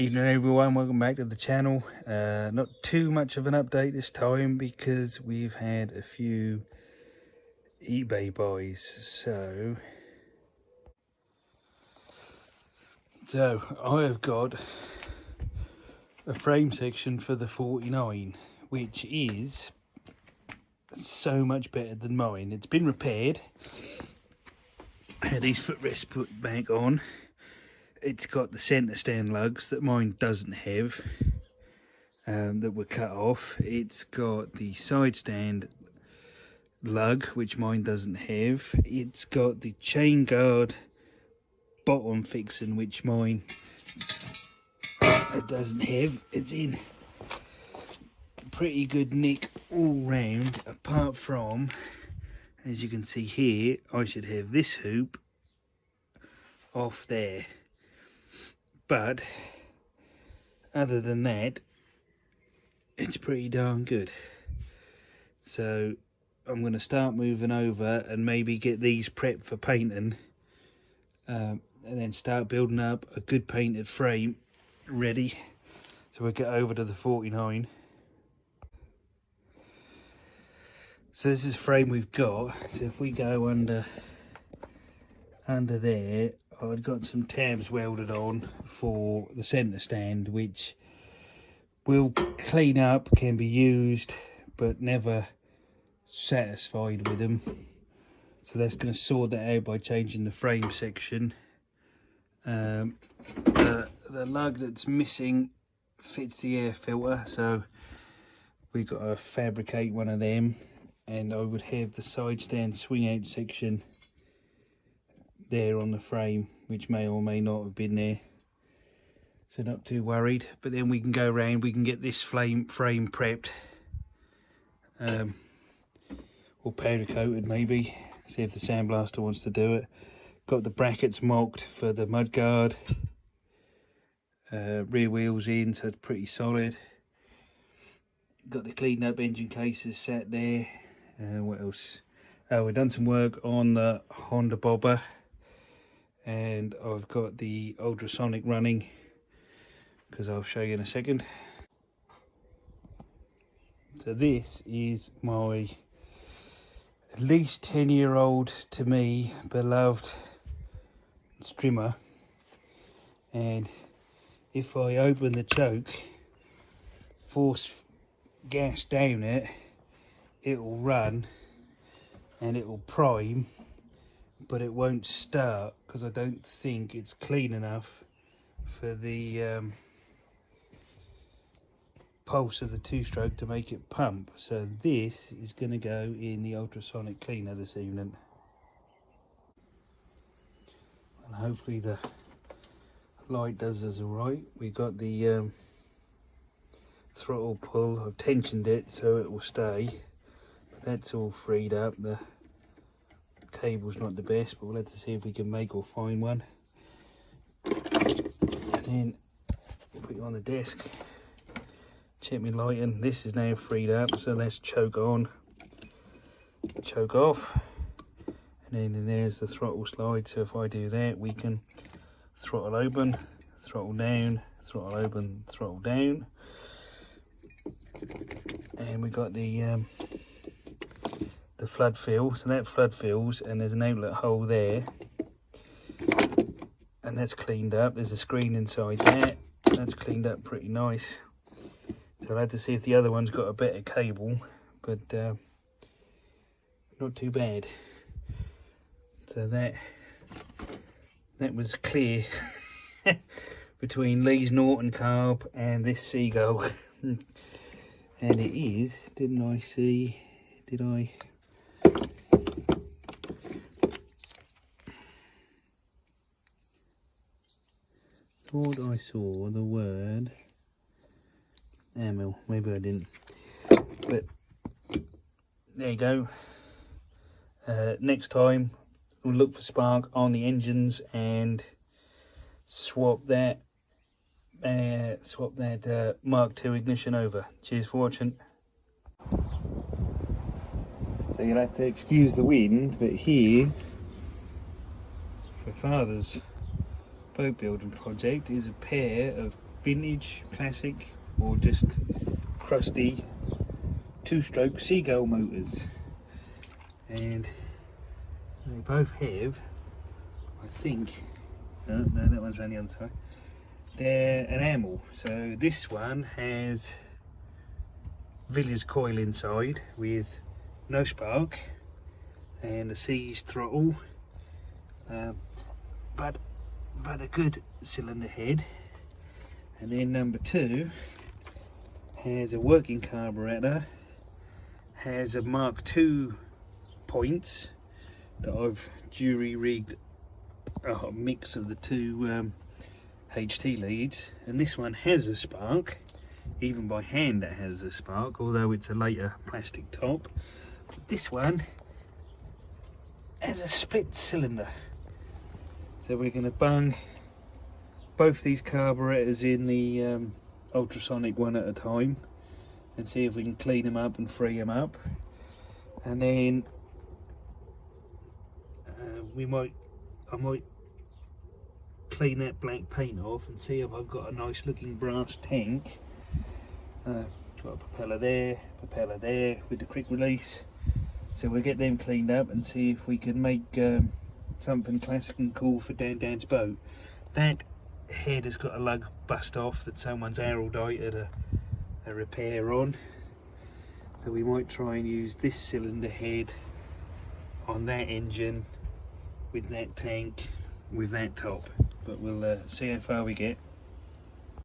Evening everyone, welcome back to the channel. Not too much of an update this time because we've had a few eBay buys. So I have got a frame section for the 49, which is so much better than mine. It's been repaired. I had these footrests put back on. It's got the centre stand lugs that mine doesn't have, that were cut off. It's got the side stand lug, which mine doesn't have. It's got the chain guard bottom fixing, which mine it doesn't have. It's in pretty good nick all round, apart from, as you can see here, I should have this hoop off there. But other than that, it's pretty darn good. So I'm going to start moving over and maybe get these prepped for painting, and then start building up a good painted frame ready so we'll get over to the 49. So this is the frame we've got. So if we go under there, I've got some tabs welded on for the centre stand, which will clean up, can be used, but never satisfied with them. So that's going to sort that out by changing the frame section. The lug that's missing fits the air filter, so we've got to fabricate one of them, and I would have the side stand swing out section there on the frame, which may or may not have been there, so not too worried. But then we can go around, we can get this frame prepped, or powder coated maybe, see if the sandblaster wants to do it. Got the brackets marked for the mudguard, rear wheels in, so it's pretty solid. Got the cleaned up engine cases sat there. What else? Oh, we've done some work on the Honda bobber, and I've got the ultrasonic running, because I'll show you in a second. So this is my at least 10-year-old to me beloved strimmer, and if I open the choke, force gas down it, it will run and it will prime, but it won't start because I don't think it's clean enough for the pulse of the two-stroke to make it pump. So this is going to go in the ultrasonic cleaner this evening, and hopefully the light does us alright. We got the throttle pull, I've tensioned it so it will stay, but that's all freed up. The cable's not the best, but we'll have to see if we can make or find one, and then put it on the desk. Check my lighting. This is now freed up, so let's choke on, choke off, and then there's the throttle slide. So if I do that, we can throttle open, throttle down, throttle open, throttle down, and we got the flood fill. So that flood fills, and there's an outlet hole there, and that's cleaned up. There's a screen inside that. That's cleaned up pretty nice. So I'll have to see if the other one's got a better cable, but not too bad. So that was clear between Lee's Norton carb and this seagull. And it is, didn't I see, did I? Thought I saw the word ammo, maybe I didn't, but there you go. Next time we'll look for spark on the engines and swap that Mark II ignition over. Cheers for watching. So you'll have to excuse the wind, but here for Father's boat building project is a pair of vintage, classic, or just crusty 2-stroke Seagull motors. And they both have, I think, no, that one's around the other side, they're enamel. So this one has Villiers coil inside with no spark and a seized throttle, but a good cylinder head. And then number 2 has a working carburettor, has a Mark II points that I've jury rigged a mix of the two HT leads, and this one has a spark. Even by hand it has a spark, although it's a later plastic top. But this one has a split cylinder. So we're going to bung both these carburetors in the ultrasonic one at a time and see if we can clean them up and free them up. And then I might clean that black paint off and see if I've got a nice looking brass tank. Got a propeller there with the quick release. So we'll get them cleaned up and see if we can make something classic and cool for Dan's boat. That head has got a lug bust off that someone's aerodited a repair on. So we might try and use this cylinder head on that engine with that tank with that top. But we'll see how far we get.